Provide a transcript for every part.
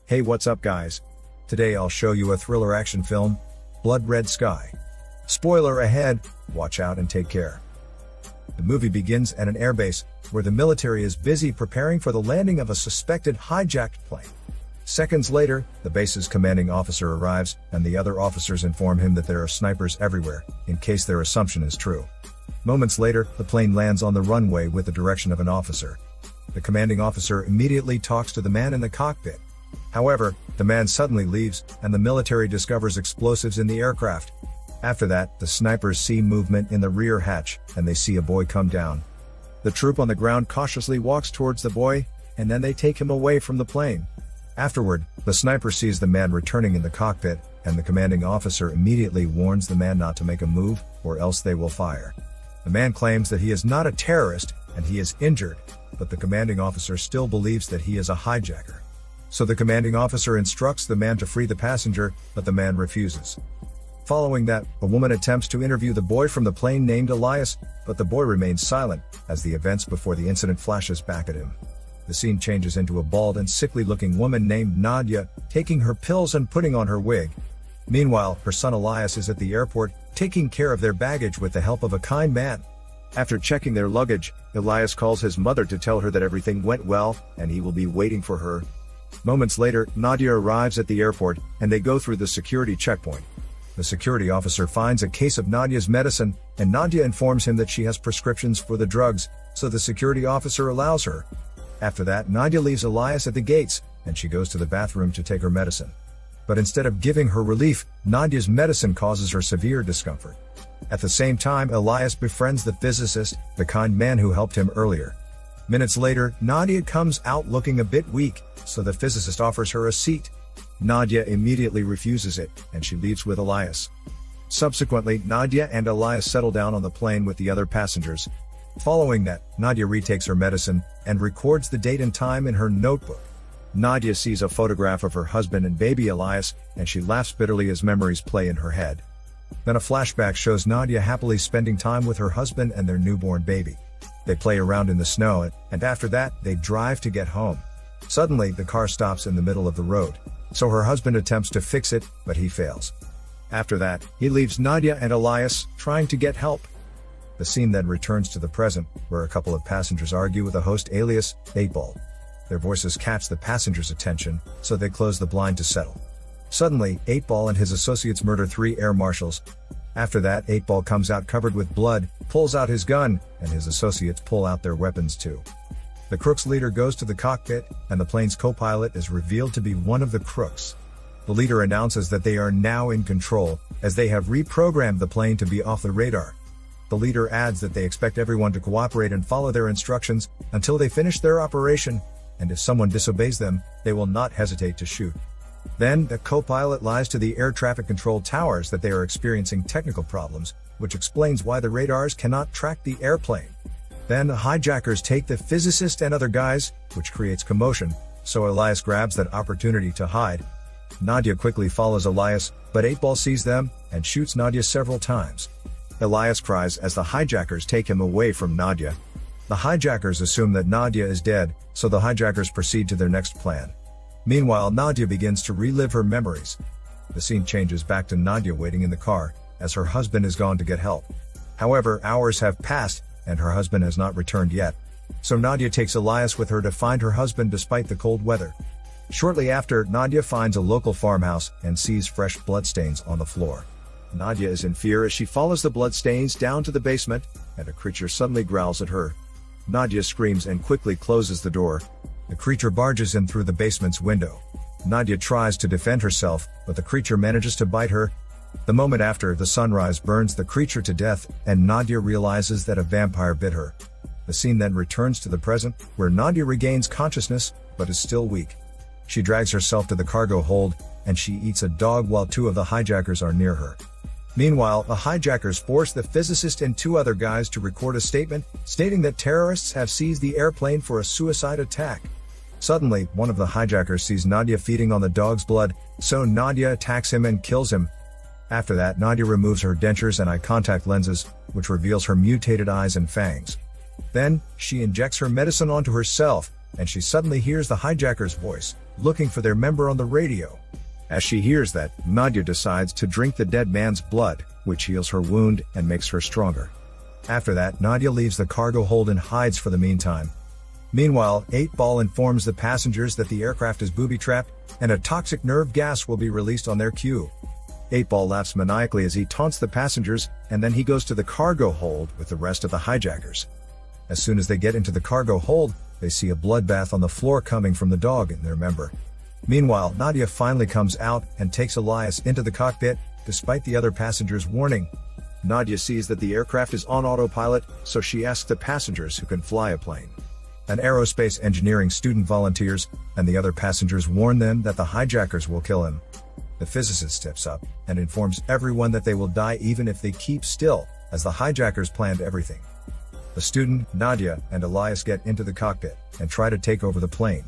Hey, what's up guys? Today I'll show you a thriller action film, Blood Red Sky. Spoiler ahead, watch out and take care. The movie begins at an airbase, where the military is busy preparing for the landing of a suspected hijacked plane. Seconds later, the base's commanding officer arrives, and the other officers inform him that there are snipers everywhere, in case their assumption is true. Moments later, the plane lands on the runway with the direction of an officer. The commanding officer immediately talks to the man in the cockpit. However, the man suddenly leaves, and the military discovers explosives in the aircraft. After that, the snipers see movement in the rear hatch, and they see a boy come down. The troop on the ground cautiously walks towards the boy, and then they take him away from the plane. Afterward, the sniper sees the man returning in the cockpit, and the commanding officer immediately warns the man not to make a move, or else they will fire. The man claims that he is not a terrorist, and he is injured, but the commanding officer still believes that he is a hijacker. So the commanding officer instructs the man to free the passenger, but the man refuses. Following that, a woman attempts to interview the boy from the plane named Elias, but the boy remains silent, as the events before the incident flashes back at him. The scene changes into a bald and sickly-looking woman named Nadia, taking her pills and putting on her wig. Meanwhile, her son Elias is at the airport, taking care of their baggage with the help of a kind man. After checking their luggage, Elias calls his mother to tell her that everything went well, and he will be waiting for her. Moments later, Nadia arrives at the airport, and they go through the security checkpoint. The security officer finds a case of Nadia's medicine, and Nadia informs him that she has prescriptions for the drugs, so the security officer allows her. After that, Nadia leaves Elias at the gates, and she goes to the bathroom to take her medicine. But instead of giving her relief, Nadia's medicine causes her severe discomfort. At the same time, Elias befriends the physicist, the kind man who helped him earlier. Minutes later, Nadia comes out looking a bit weak, so the physicist offers her a seat. Nadia immediately refuses it, and she leaves with Elias. Subsequently, Nadia and Elias settle down on the plane with the other passengers. Following that, Nadia retakes her medicine, and records the date and time in her notebook. Nadia sees a photograph of her husband and baby Elias, and she laughs bitterly as memories play in her head. Then a flashback shows Nadia happily spending time with her husband and their newborn baby. They play around in the snow, and after that, they drive to get home. Suddenly, the car stops in the middle of the road, so her husband attempts to fix it, but he fails. After that, he leaves Nadia and Elias, trying to get help. The scene then returns to the present, where a couple of passengers argue with a host alias 8-Ball. Their voices catch the passengers' attention, so they close the blind to settle. Suddenly, 8-Ball and his associates murder 3 air marshals. After that, 8-Ball comes out covered with blood, pulls out his gun, and his associates pull out their weapons too. The Crooks leader goes to the cockpit, and the plane's co-pilot is revealed to be one of the Crooks. The leader announces that they are now in control, as they have reprogrammed the plane to be off the radar. The leader adds that they expect everyone to cooperate and follow their instructions until they finish their operation, and if someone disobeys them, they will not hesitate to shoot. Then, the co-pilot lies to the air traffic control towers that they are experiencing technical problems, which explains why the radars cannot track the airplane. Then the hijackers take the physicist and other guys, which creates commotion, so Elias grabs that opportunity to hide. Nadia quickly follows Elias, but 8-Ball sees them, and shoots Nadia several times. Elias cries as the hijackers take him away from Nadia. The hijackers assume that Nadia is dead, so the hijackers proceed to their next plan. Meanwhile, Nadia begins to relive her memories. The scene changes back to Nadia waiting in the car, as her husband is gone to get help. However, hours have passed, and her husband has not returned yet. So Nadia takes Elias with her to find her husband despite the cold weather. Shortly after, Nadia finds a local farmhouse and sees fresh bloodstains on the floor. Nadia is in fear as she follows the bloodstains down to the basement, and a creature suddenly growls at her. Nadia screams and quickly closes the door. The creature barges in through the basement's window. Nadia tries to defend herself, but the creature manages to bite her. The moment after, the sunrise burns the creature to death, and Nadia realizes that a vampire bit her. The scene then returns to the present, where Nadia regains consciousness, but is still weak. She drags herself to the cargo hold, and she eats a dog while 2 of the hijackers are near her. Meanwhile, the hijackers force the physicist and 2 other guys to record a statement, stating that terrorists have seized the airplane for a suicide attack. Suddenly, one of the hijackers sees Nadia feeding on the dog's blood, so Nadia attacks him and kills him. After that, Nadia removes her dentures and eye contact lenses, which reveals her mutated eyes and fangs. Then, she injects her medicine onto herself, and she suddenly hears the hijacker's voice, looking for their member on the radio. As she hears that, Nadia decides to drink the dead man's blood, which heals her wound and makes her stronger. After that, Nadia leaves the cargo hold and hides for the meantime. Meanwhile, 8-Ball informs the passengers that the aircraft is booby-trapped, and a toxic nerve gas will be released on their cue. 8-Ball laughs maniacally as he taunts the passengers, and then he goes to the cargo hold with the rest of the hijackers. As soon as they get into the cargo hold, they see a bloodbath on the floor coming from the dog and their member. Meanwhile, Nadia finally comes out and takes Elias into the cockpit, despite the other passengers' warning. Nadia sees that the aircraft is on autopilot, so she asks the passengers who can fly a plane. An aerospace engineering student volunteers, and the other passengers warn them that the hijackers will kill him. The physicist steps up and informs everyone that they will die even if they keep still, as the hijackers planned everything. The student, Nadia, and Elias get into the cockpit and try to take over the plane.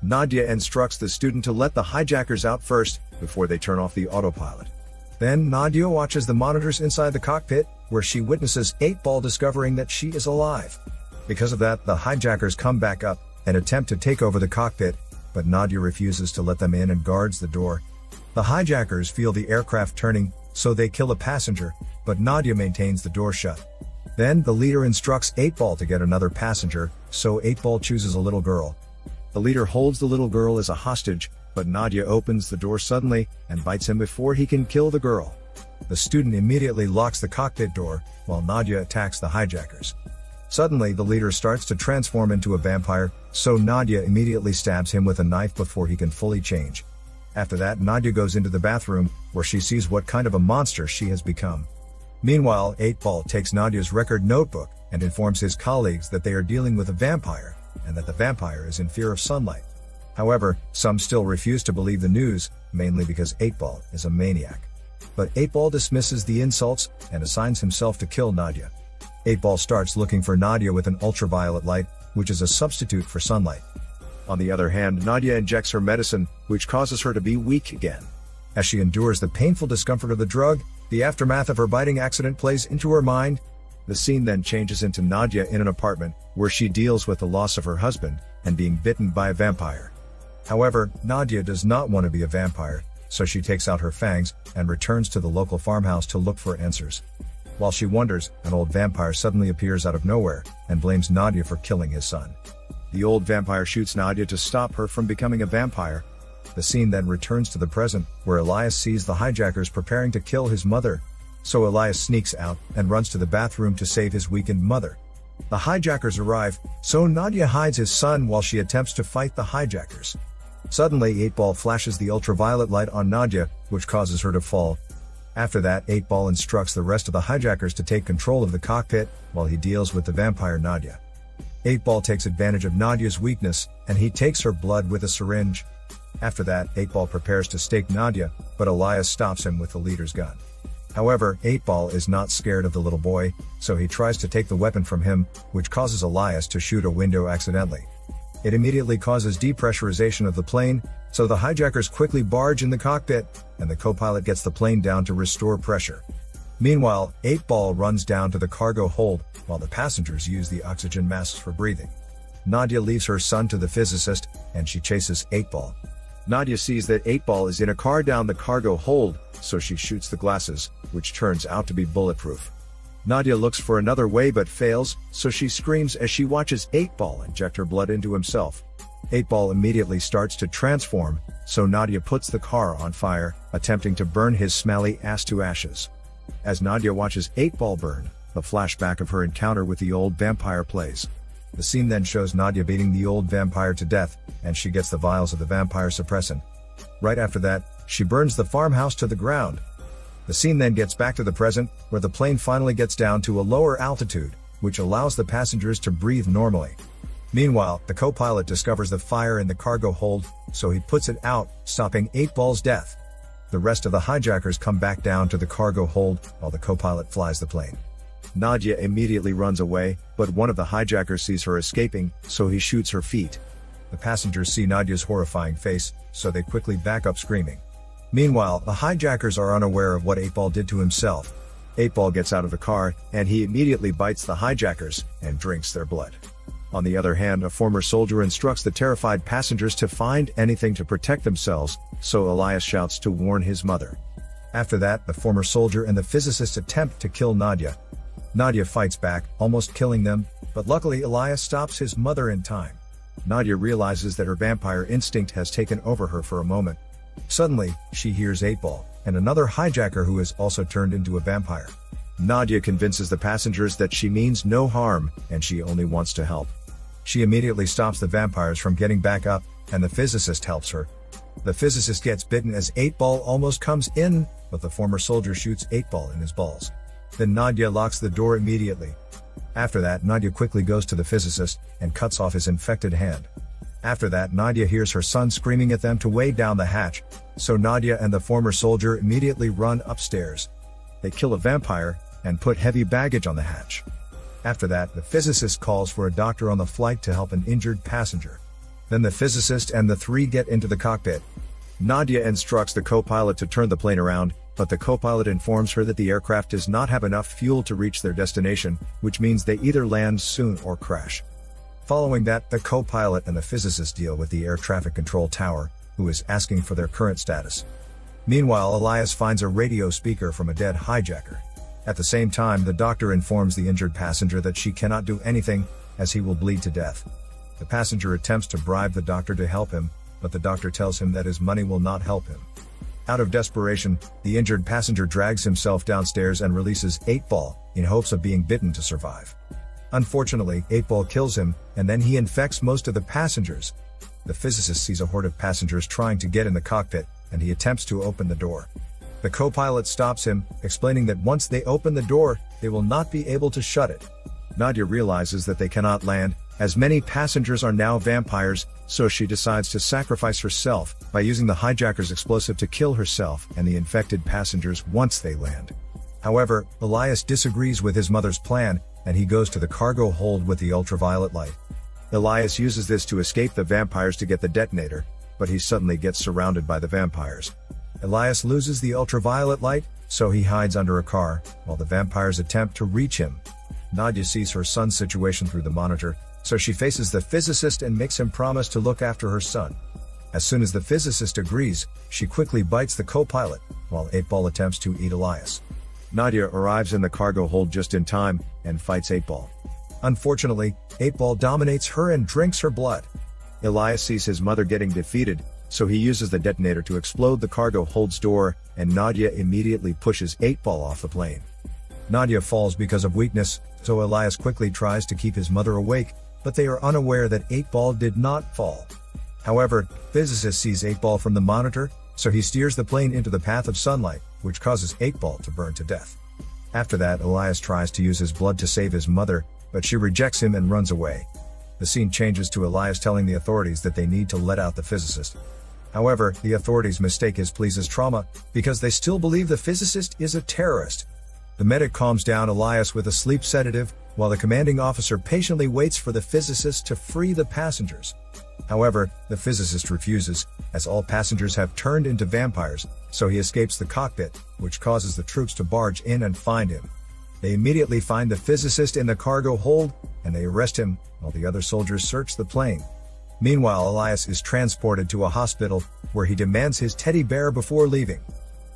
Nadia instructs the student to let the hijackers out first, before they turn off the autopilot. Then Nadia watches the monitors inside the cockpit, where she witnesses 8-Ball discovering that she is alive. Because of that, the hijackers come back up and attempt to take over the cockpit, but Nadia refuses to let them in and guards the door. The hijackers feel the aircraft turning, so they kill a passenger, but Nadia maintains the door shut. Then the leader instructs 8-Ball to get another passenger, so 8-Ball chooses a little girl. The leader holds the little girl as a hostage, but Nadia opens the door suddenly and bites him before he can kill the girl. The student immediately locks the cockpit door, while Nadia attacks the hijackers. Suddenly, the leader starts to transform into a vampire, so Nadia immediately stabs him with a knife before he can fully change. After that, Nadia goes into the bathroom, where she sees what kind of a monster she has become. Meanwhile, 8-Ball takes Nadia's record notebook and informs his colleagues that they are dealing with a vampire, and that the vampire is in fear of sunlight. However, some still refuse to believe the news, mainly because 8-Ball is a maniac. But 8-Ball dismisses the insults and assigns himself to kill Nadia. 8-Ball starts looking for Nadia with an ultraviolet light, which is a substitute for sunlight. On the other hand, Nadia injects her medicine, which causes her to be weak again. As she endures the painful discomfort of the drug, the aftermath of her biting accident plays into her mind. The scene then changes into Nadia in an apartment, where she deals with the loss of her husband, and being bitten by a vampire. However, Nadia does not want to be a vampire, so she takes out her fangs, and returns to the local farmhouse to look for answers. While she wonders, an old vampire suddenly appears out of nowhere, and blames Nadia for killing his son. The old vampire shoots Nadia to stop her from becoming a vampire. The scene then returns to the present, where Elias sees the hijackers preparing to kill his mother. So Elias sneaks out, and runs to the bathroom to save his weakened mother. The hijackers arrive, so Nadia hides his son while she attempts to fight the hijackers. Suddenly, 8-Ball flashes the ultraviolet light on Nadia, which causes her to fall. After that, 8-Ball instructs the rest of the hijackers to take control of the cockpit, while he deals with the vampire Nadia. 8-Ball takes advantage of Nadia's weakness, and he takes her blood with a syringe. After that, 8-Ball prepares to stake Nadia, but Elias stops him with the leader's gun. However, 8-Ball is not scared of the little boy, so he tries to take the weapon from him, which causes Elias to shoot a window accidentally. It immediately causes depressurization of the plane, so the hijackers quickly barge in the cockpit, and the co-pilot gets the plane down to restore pressure. Meanwhile, 8-Ball runs down to the cargo hold, while the passengers use the oxygen masks for breathing. Nadia leaves her son to the physicist, and she chases 8-Ball. Nadia sees that 8-Ball is in a car down the cargo hold, so she shoots the glasses, which turns out to be bulletproof. Nadia looks for another way but fails, so she screams as she watches 8-Ball inject her blood into himself. 8-Ball immediately starts to transform, so Nadia puts the car on fire, attempting to burn his smelly ass to ashes. As Nadia watches 8-Ball burn, the flashback of her encounter with the old vampire plays. The scene then shows Nadia beating the old vampire to death, and she gets the vials of the vampire suppressant. Right after that, she burns the farmhouse to the ground. The scene then gets back to the present, where the plane finally gets down to a lower altitude, which allows the passengers to breathe normally. Meanwhile, the co-pilot discovers the fire in the cargo hold, so he puts it out, stopping 8-Ball's death. The rest of the hijackers come back down to the cargo hold, while the co-pilot flies the plane. Nadia immediately runs away, but one of the hijackers sees her escaping, so he shoots her feet. The passengers see Nadia's horrifying face, so they quickly back up screaming. Meanwhile, the hijackers are unaware of what 8-Ball did to himself. 8-Ball gets out of the car, and he immediately bites the hijackers and drinks their blood. On the other hand, a former soldier instructs the terrified passengers to find anything to protect themselves, so Elias shouts to warn his mother. After that, the former soldier and the physicist attempt to kill Nadia. Nadia fights back, almost killing them, but luckily Elias stops his mother in time. Nadia realizes that her vampire instinct has taken over her for a moment. Suddenly, she hears 8-Ball, and another hijacker who has also turned into a vampire. Nadia convinces the passengers that she means no harm, and she only wants to help. She immediately stops the vampires from getting back up, and the physicist helps her. The physicist gets bitten as 8-Ball almost comes in, but the former soldier shoots 8-Ball in his balls. Then Nadia locks the door immediately. After that, Nadia quickly goes to the physicist and cuts off his infected hand. After that, Nadia hears her son screaming at them to weigh down the hatch, so Nadia and the former soldier immediately run upstairs. They kill a vampire and put heavy baggage on the hatch. After that, the physicist calls for a doctor on the flight to help an injured passenger. Then the physicist and the three get into the cockpit. Nadia instructs the co-pilot to turn the plane around, but the co-pilot informs her that the aircraft does not have enough fuel to reach their destination, which means they either land soon or crash. Following that, the co-pilot and the physicist deal with the air traffic control tower, who is asking for their current status. Meanwhile, Elias finds a radio speaker from a dead hijacker. At the same time, the doctor informs the injured passenger that she cannot do anything, as he will bleed to death. The passenger attempts to bribe the doctor to help him, but the doctor tells him that his money will not help him. Out of desperation, the injured passenger drags himself downstairs and releases 8-Ball, in hopes of being bitten to survive. Unfortunately, 8-Ball kills him, and then he infects most of the passengers. The physicist sees a horde of passengers trying to get in the cockpit, and he attempts to open the door. The co-pilot stops him, explaining that once they open the door, they will not be able to shut it. Nadia realizes that they cannot land, as many passengers are now vampires, so she decides to sacrifice herself by using the hijacker's explosive to kill herself and the infected passengers once they land. However, Elias disagrees with his mother's plan, and he goes to the cargo hold with the ultraviolet light. Elias uses this to escape the vampires to get the detonator, but he suddenly gets surrounded by the vampires. Elias loses the ultraviolet light, so he hides under a car, while the vampires attempt to reach him. Nadia sees her son's situation through the monitor, so she faces the physicist and makes him promise to look after her son. As soon as the physicist agrees, she quickly bites the co-pilot, while 8-Ball attempts to eat Elias. Nadia arrives in the cargo hold just in time, and fights 8-Ball. Unfortunately, 8-Ball dominates her and drinks her blood. Elias sees his mother getting defeated, so he uses the detonator to explode the cargo hold's door, and Nadia immediately pushes 8-Ball off the plane. Nadia falls because of weakness, so Elias quickly tries to keep his mother awake, but they are unaware that 8-Ball did not fall. However, physicist sees 8-Ball from the monitor, so he steers the plane into the path of sunlight, which causes 8-Ball to burn to death. After that, Elias tries to use his blood to save his mother, but she rejects him and runs away. The scene changes to Elias telling the authorities that they need to let out the physicist. However, the authorities mistake his pleas as trauma, because they still believe the physicist is a terrorist. The medic calms down Elias with a sleep sedative, while the commanding officer patiently waits for the physicist to free the passengers. However, the physicist refuses, as all passengers have turned into vampires, so he escapes the cockpit, which causes the troops to barge in and find him. They immediately find the physicist in the cargo hold, and they arrest him, while the other soldiers search the plane. Meanwhile, Elias is transported to a hospital, where he demands his teddy bear before leaving.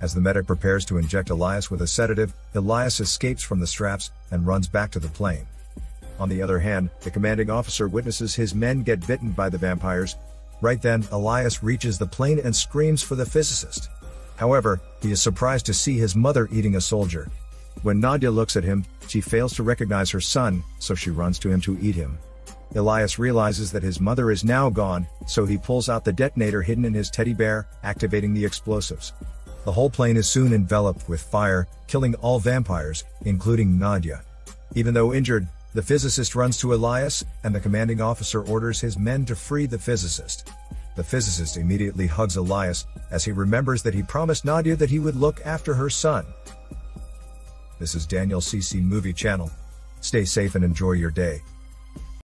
As the medic prepares to inject Elias with a sedative, Elias escapes from the straps and runs back to the plane. On the other hand, the commanding officer witnesses his men get bitten by the vampires. Right then, Elias reaches the plane and screams for the physicist. However, he is surprised to see his mother eating a soldier. When Nadia looks at him, she fails to recognize her son, so she runs to him to eat him. Elias realizes that his mother is now gone, so he pulls out the detonator hidden in his teddy bear, activating the explosives. The whole plane is soon enveloped with fire, killing all vampires, including Nadia. Even though injured, the physicist runs to Elias, and the commanding officer orders his men to free the physicist. The physicist immediately hugs Elias, as he remembers that he promised Nadia that he would look after her son. This is Daniel CC Movie Channel. Stay safe and enjoy your day.